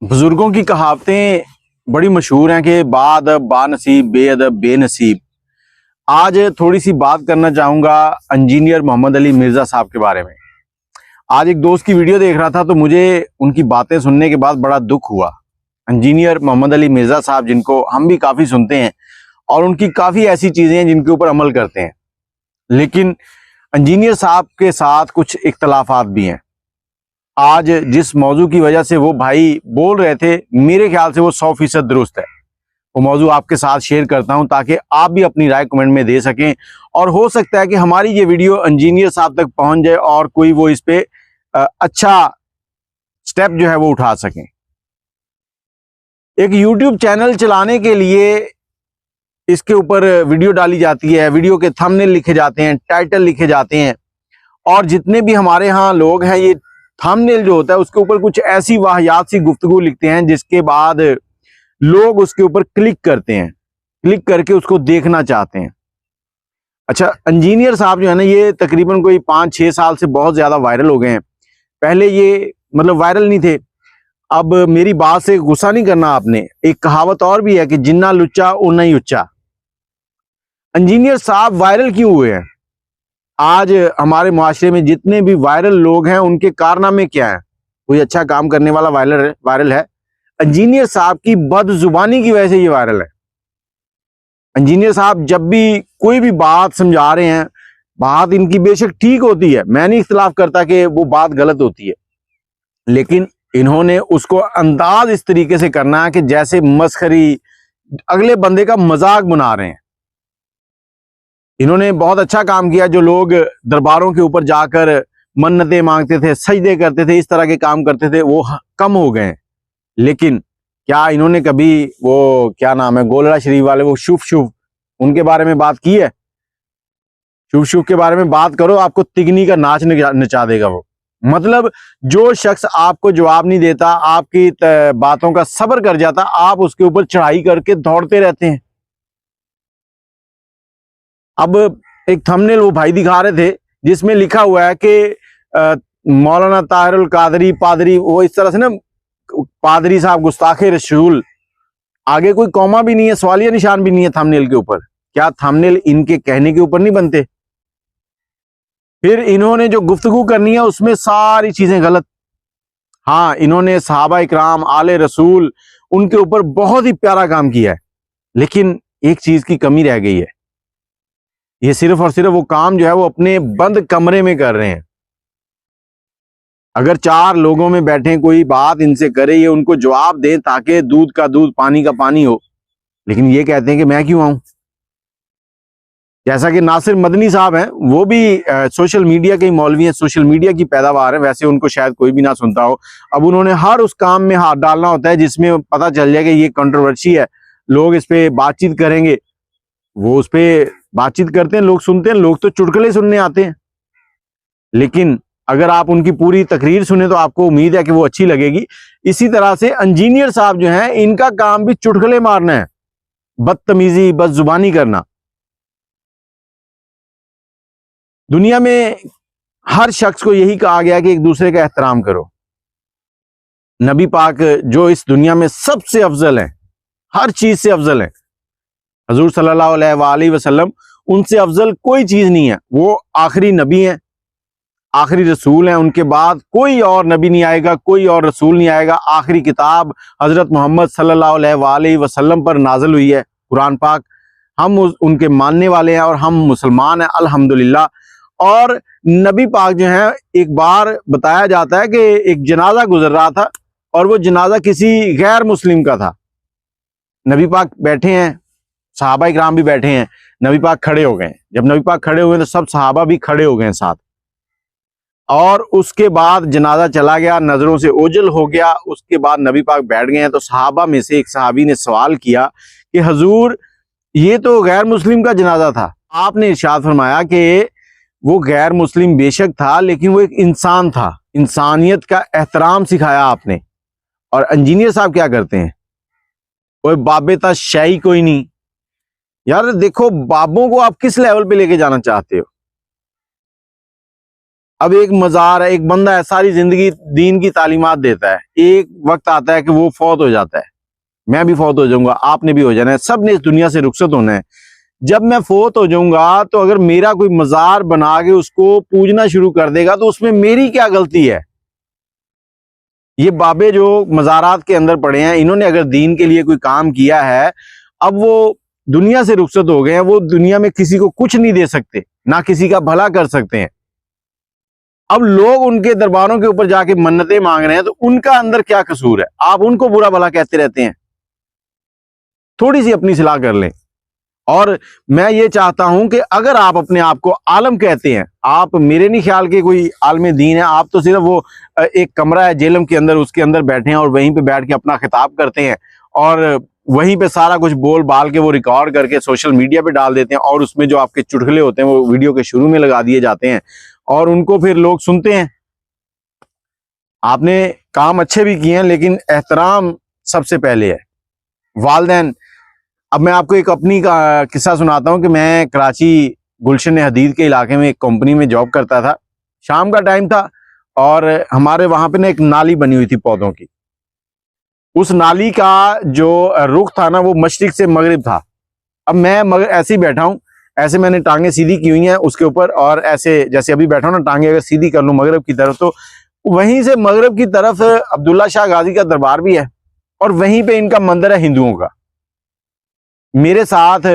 बुजुर्गों की कहावतें बड़ी मशहूर हैं कि बाअदब बानसीब बेअदब बेनसीब। आज थोड़ी सी बात करना चाहूँगा इंजीनियर मोहम्मद अली मिर्ज़ा साहब के बारे में। आज एक दोस्त की वीडियो देख रहा था तो मुझे उनकी बातें सुनने के बाद बड़ा दुख हुआ। इंजीनियर मोहम्मद अली मिर्ज़ा साहब, जिनको हम भी काफ़ी सुनते हैं और उनकी काफ़ी ऐसी चीज़ें हैं जिनके ऊपर अमल करते हैं, लेकिन इंजीनियर साहब के साथ कुछ इख्तलाफात भी हैं। आज जिस मौजू की वजह से वो भाई बोल रहे थे, मेरे ख्याल से वो 100% दुरुस्त है। वो मौजू आपके साथ शेयर करता हूं ताकि आप भी अपनी राय कमेंट में दे सकें और हो सकता है कि हमारी ये वीडियो इंजीनियर साहब तक पहुंच जाए और कोई वो इस पे अच्छा स्टेप जो है वो उठा सकें। एक यूट्यूब चैनल चलाने के लिए इसके ऊपर वीडियो डाली जाती है, वीडियो के थंबनेल लिखे जाते हैं, टाइटल लिखे जाते हैं, और जितने भी हमारे यहाँ लोग हैं ये थंबनेल जो होता है उसके ऊपर कुछ ऐसी वाहियात सी गुफ्तगू लिखते हैं जिसके बाद लोग उसके ऊपर क्लिक करते हैं, क्लिक करके उसको देखना चाहते हैं। अच्छा, इंजीनियर साहब जो है ना, ये तकरीबन कोई 5-6 साल से बहुत ज्यादा वायरल हो गए हैं। पहले ये वायरल नहीं थे। अब मेरी बात से गुस्सा नहीं करना आपने, एक कहावत और भी है कि जिन्ना लुच्चा उन्ना ही उच्चा। इंजीनियर साहब वायरल क्यों हुए हैं? आज हमारे मुआशरे में जितने भी वायरल लोग हैं उनके कारनामे क्या हैं? कोई अच्छा काम करने वाला वायरल है? इंजीनियर साहब की बदजुबानी की वजह से ये वायरल है। इंजीनियर साहब जब भी कोई भी बात समझा रहे हैं, बात इनकी बेशक ठीक होती है, मैं नहीं इख्तिलाफ करता कि वो बात गलत होती है, लेकिन इन्होंने उसको अंदाज इस तरीके से करना है कि जैसे मस्खरी, अगले बंदे का मजाक बना रहे हैं। इन्होंने बहुत अच्छा काम किया। जो लोग दरबारों के ऊपर जाकर मन्नतें मांगते थे, सजदे करते थे, इस तरह के काम करते थे, वो कम हो गए। लेकिन क्या इन्होंने कभी वो क्या नाम है गोलरा शरीफ वाले, वो शुभ शुभ, उनके बारे में बात की है? शुभ शुभ के बारे में बात करो, आपको तिगनी का नाच नचा देगा वो। मतलब जो शख्स आपको जवाब नहीं देता, आपकी बातों का सब्र कर जाता, आप उसके ऊपर चढ़ाई करके दौड़ते रहते हैं। अब एक थंबनेल वो भाई दिखा रहे थे जिसमें लिखा हुआ है कि मौलाना ताहिरुल कादरी पादरी, वो इस तरह से ना, पादरी साहब गुस्ताखे रसूल, आगे कोई कॉमा भी नहीं है, सवालिया निशान भी नहीं है थंबनेल के ऊपर। क्या थंबनेल इनके कहने के ऊपर नहीं बनते? फिर इन्होंने जो गुफ्तगू करनी है उसमें सारी चीजें गलत। हाँ, इन्होंने सहाबा इकराम, आले रसूल, उनके ऊपर बहुत ही प्यारा काम किया है, लेकिन एक चीज की कमी रह गई है। ये सिर्फ और सिर्फ वो काम जो है वो अपने बंद कमरे में कर रहे हैं। अगर 4 लोगों में बैठे कोई बात इनसे करे, ये उनको जवाब दें ताकि दूध का दूध पानी का पानी हो, लेकिन ये कहते हैं कि मैं क्यों आऊं। जैसा कि नासिर मदनी साहब हैं, वो भी सोशल मीडिया के ही मौलवी हैं, सोशल मीडिया की पैदावार है, वैसे उनको शायद कोई भी ना सुनता हो। अब उन्होंने हर उस काम में हाथ डालना होता है जिसमें पता चल जाए कि ये कंट्रोवर्सी है, लोग इस पे बातचीत करेंगे। वो उस पर बातचीत करते हैं, लोग सुनते हैं, लोग तो चुटकुले सुनने आते हैं। लेकिन अगर आप उनकी पूरी तकरीर सुने तो आपको उम्मीद है कि वो अच्छी लगेगी। इसी तरह से इंजीनियर साहब जो हैं, इनका काम भी चुटकुले मारना है, बदतमीजी, बदजुबानी करना। दुनिया में हर शख्स को यही कहा गया कि एक दूसरे का एहतराम करो। नबी पाक जो इस दुनिया में सबसे अफजल हैं, हर चीज से अफजल हैं, हजूर सल्लल्लाहु अलैहि वसल्लम, उनसे अफजल कोई चीज नहीं है। वो आखिरी नबी हैं, आखिरी रसूल हैं, उनके बाद कोई और नबी नहीं आएगा, कोई और रसूल नहीं आएगा। आखिरी किताब हजरत मोहम्मद सल्लल्लाहु अलैहि वसल्लम पर नाजिल हुई है, कुरान पाक। हम उनके मानने वाले हैं और हम मुसलमान हैं, अल्हम्दुलिल्लाह। और नबी पाक जो है, एक बार बताया जाता है कि एक जनाजा गुजर रहा था और वो जनाजा किसी गैर मुस्लिम का था। नबी पाक बैठे हैं, सहाबा इकराम भी बैठे हैं, नबी पाक खड़े हो गए। जब नबी पाक खड़े हुए तो सब सहाबा भी खड़े हो गए साथ, और उसके बाद जनाजा चला गया, नजरों से ओझल हो गया। उसके बाद नबी पाक बैठ गए हैं तो सहाबा में से एक सहाबी ने सवाल किया कि हजूर, ये तो गैर मुस्लिम का जनाजा था। आपने इरशाद फरमाया कि वो गैर मुस्लिम बेशक था, लेकिन वो एक इंसान था, इंसानियत का एहतराम सिखाया आपने। और इंजीनियर साहब क्या करते हैं, कोई बाबेता शाही कोई नहीं। यार देखो, बाबों को आप किस लेवल पे लेके जाना चाहते हो? अब एक मजार है, एक बंदा है, सारी जिंदगी दीन की तालीमात देता है, एक वक्त आता है कि वो फौत हो जाता है। मैं भी फौत हो जाऊंगा, आपने भी हो जाना है, सब ने इस दुनिया से रुखसत होना है। जब मैं फौत हो जाऊंगा तो अगर मेरा कोई मजार बना के उसको पूजना शुरू कर देगा तो उसमें मेरी क्या गलती है? ये बाबे जो मजारात के अंदर पड़े हैं, इन्होंने अगर दीन के लिए कोई काम किया है, अब वो दुनिया से रुखसत हो गए हैं, वो दुनिया में किसी को कुछ नहीं दे सकते, ना किसी का भला कर सकते हैं। अब लोग उनके दरबारों के ऊपर जाके मन्नतें मांग रहे हैं, तो उनका अंदर क्या कसूर है? आप उनको बुरा भला कहते रहते हैं। थोड़ी सी अपनी सलाह कर लें। और मैं ये चाहता हूं कि अगर आप अपने आप को आलम कहते हैं, आप मेरे नहीं ख्याल के कोई आलम दीन है, आप तो सिर्फ वो एक कमरा है जेलम के अंदर, उसके अंदर बैठे हैं और वहीं पे बैठ के अपना खिताब करते हैं और वहीं पे सारा कुछ बोल बाल के वो रिकॉर्ड करके सोशल मीडिया पे डाल देते हैं और उसमें जो आपके चुटकुले होते हैं वो वीडियो के शुरू में लगा दिए जाते हैं और उनको फिर लोग सुनते हैं। आपने काम अच्छे भी किए हैं, लेकिन एहतराम सबसे पहले है। वालिदैन, अब मैं आपको एक अपनी का किस्सा सुनाता हूं कि मैं कराची गुलशन हदीद के इलाके में एक कंपनी में जॉब करता था। शाम का टाइम था और हमारे वहां पे ना एक नाली बनी हुई थी पौधों की। उस नाली का जो रुख था ना वो मशरिक से मगरिब था। अब मैं मगर ऐसे ही बैठा हूं, ऐसे मैंने टांगे सीधी की हुई हैं उसके ऊपर और ऐसे जैसे अभी बैठा हूं ना, टांगे अगर सीधी कर लूं मगरिब की तरफ, तो वहीं से मगरिब की तरफ अब्दुल्ला शाह गाजी का दरबार भी है और वहीं पे इनका मंदिर है हिंदुओं का। मेरे साथ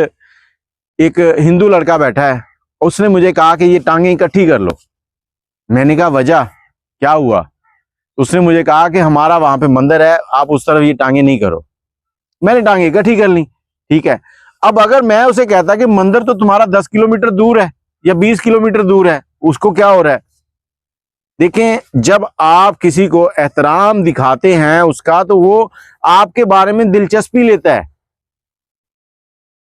एक हिंदू लड़का बैठा है, उसने मुझे कहा कि ये टांगे इकट्ठी कर लो। मैंने कहा वजह क्या हुआ? उसने मुझे कहा कि हमारा वहां पे मंदिर है, आप उस तरफ ये टांगे नहीं करो। मैंने टांगे इकट्ठी कर ली, ठीक है। अब अगर मैं उसे कहता कि मंदिर तो तुम्हारा 10 किलोमीटर दूर है या 20 किलोमीटर दूर है, उसको क्या हो रहा है? देखें, जब आप किसी को एहतराम दिखाते हैं उसका, तो वो आपके बारे में दिलचस्पी लेता है,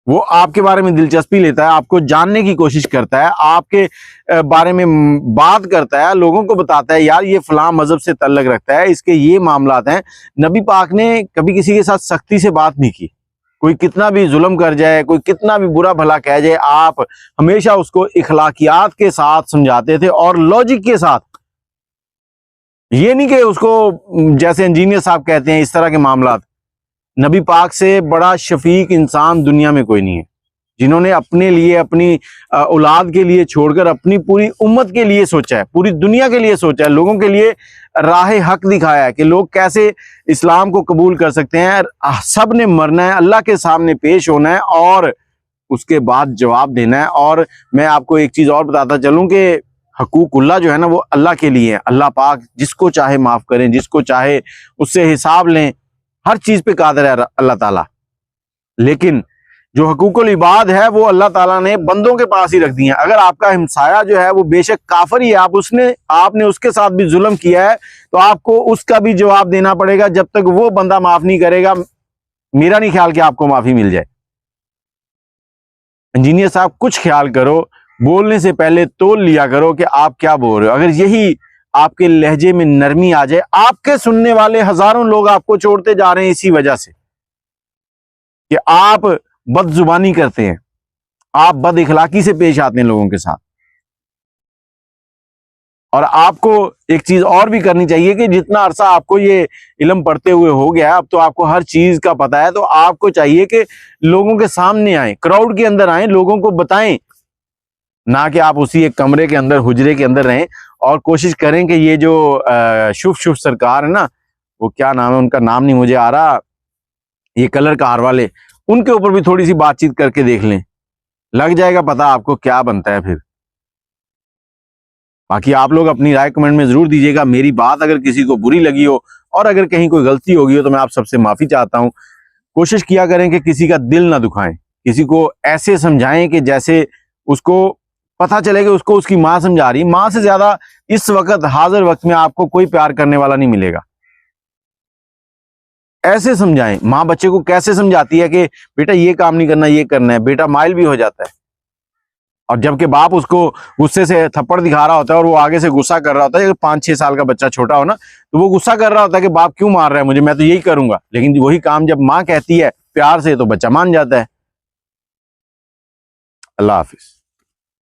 वो आपके बारे में दिलचस्पी लेता है, आपको जानने की कोशिश करता है, आपके बारे में बात करता है, लोगों को बताता है यार ये फलां मजहब से तल्लक रखता है, इसके ये मामलात हैं। नबी पाक ने कभी किसी के साथ सख्ती से बात नहीं की। कोई कितना भी जुल्म कर जाए, कोई कितना भी बुरा भला कह जाए, आप हमेशा उसको इखलाकियात के साथ समझाते थे और लॉजिक के साथ। ये नहीं कि उसको जैसे इंजीनियर साहब कहते हैं इस तरह के मामलात। नबी पाक से बड़ा शफीक इंसान दुनिया में कोई नहीं है, जिन्होंने अपने लिए, अपनी औलाद के लिए छोड़कर अपनी पूरी उम्मत के लिए सोचा है, पूरी दुनिया के लिए सोचा है, लोगों के लिए राह हक दिखाया है कि लोग कैसे इस्लाम को कबूल कर सकते हैं। सब ने मरना है, अल्लाह के सामने पेश होना है और उसके बाद जवाब देना है। और मैं आपको एक चीज और बताता चलूं कि हकूकुल्लाह जो है ना वो अल्लाह के लिए है। अल्लाह पाक जिसको चाहे माफ करें, जिसको चाहे उससे हिसाब लें, हर चीज पे कादिर है अल्लाह ताला। लेकिन जो हकूकुल इबाद है वो अल्लाह ताला ने बंदों के पास ही रख दी है। अगर आपका हमसाया जो है वो बेशक काफिर ही है, आपने उसके साथ भी जुल्म किया है, तो आपको उसका भी जवाब देना पड़ेगा। जब तक वो बंदा माफ नहीं करेगा, मेरा नहीं ख्याल कि आपको माफी मिल जाए। इंजीनियर साहब, कुछ ख्याल करो, बोलने से पहले तोल लिया करो कि आप क्या बोल रहे हो। अगर यही आपके लहजे में नरमी आ जाए, आपके सुनने वाले हजारों लोग आपको छोड़ते जा रहे हैं इसी वजह से कि आप बदजुबानी करते हैं, आप बद इखलाकी से पेश आते हैं लोगों के साथ। और आपको एक चीज और भी करनी चाहिए कि जितना अरसा आपको ये इल्म पढ़ते हुए हो गया, अब तो आपको हर चीज का पता है, तो आपको चाहिए कि लोगों के सामने आए, क्राउड के अंदर आए, लोगों को बताएं, ना कि आप उसी एक कमरे के अंदर, हुजरे के अंदर रहें। और कोशिश करें कि ये जो शुभ शुभ सरकार है ना, वो क्या नाम है उनका, नाम नहीं मुझे आ रहा, ये कलर कार वाले, उनके ऊपर भी थोड़ी सी बातचीत करके देख लें, लग जाएगा पता आपको क्या बनता है फिर। बाकी आप लोग अपनी राय कमेंट में जरूर दीजिएगा। मेरी बात अगर किसी को बुरी लगी हो और अगर कहीं कोई गलती होगी हो तो मैं आप सबसे माफी चाहता हूं। कोशिश किया करें कि किसी का दिल ना दुखाएं, किसी को ऐसे समझाएं कि जैसे उसको पता चले कि उसको उसकी माँ समझा रही। माँ से ज्यादा इस वक्त, हाजिर वक्त में आपको कोई प्यार करने वाला नहीं मिलेगा। ऐसे समझाएं। माँ बच्चे को कैसे समझाती है कि बेटा ये काम नहीं करना, ये करना है, बेटा माइल भी हो जाता है। और जबकि बाप उसको गुस्से से थप्पड़ दिखा रहा होता है और वो आगे से गुस्सा कर रहा होता है, 5-6 साल का बच्चा छोटा हो ना, तो वो गुस्सा कर रहा होता है कि बाप क्यों मार रहा है मुझे, मैं तो यही करूंगा। लेकिन वही काम जब माँ कहती है प्यार से, तो बच्चा मान जाता है। अल्लाह हाफिज।